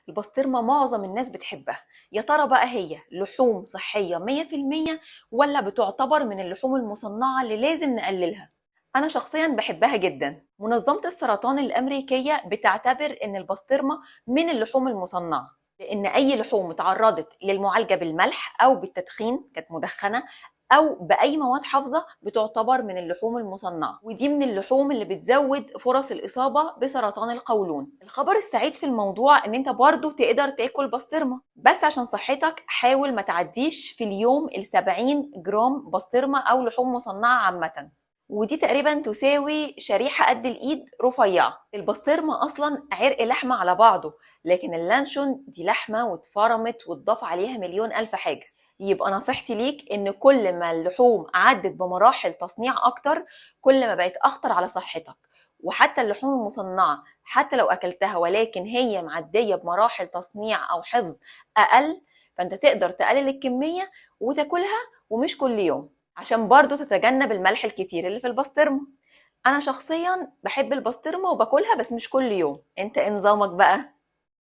البسطرمة معظم الناس بتحبها. يا ترى بقى هي لحوم صحية 100% ولا بتعتبر من اللحوم المصنعة اللي لازم نقللها؟ أنا شخصيا بحبها جدا. منظمة السرطان الأمريكية بتعتبر إن البسطرمة من اللحوم المصنعة، لأن أي لحوم اتعرضت للمعالجة بالملح أو بالتدخين كانت مدخنة أو بأي مواد حافظة بتعتبر من اللحوم المصنعة، ودي من اللحوم اللي بتزود فرص الإصابة بسرطان القولون. الخبر السعيد في الموضوع إن أنت برضو تقدر تاكل بسطرمة، بس عشان صحتك حاول ما تعديش في اليوم 70 جرام بسطرمة أو لحوم مصنعة عامة، ودي تقريبا تساوي شريحة قد الإيد رفيعة. البسطرمة أصلا عرق لحمة على بعضه، لكن اللانشون دي لحمة واتفرمت واتضاف عليها مليون ألف حاجة. يبقى نصيحتي ليك ان كل ما اللحوم عدت بمراحل تصنيع اكتر كل ما بقت اخطر على صحتك. وحتى اللحوم المصنعة حتى لو اكلتها ولكن هي معدية بمراحل تصنيع او حفظ اقل، فانت تقدر تقلل الكمية وتاكلها ومش كل يوم، عشان برضو تتجنب الملح الكتير اللي في البسطرمة. انا شخصيا بحب البسطرمة وباكلها بس مش كل يوم. انت إيه نظامك بقى؟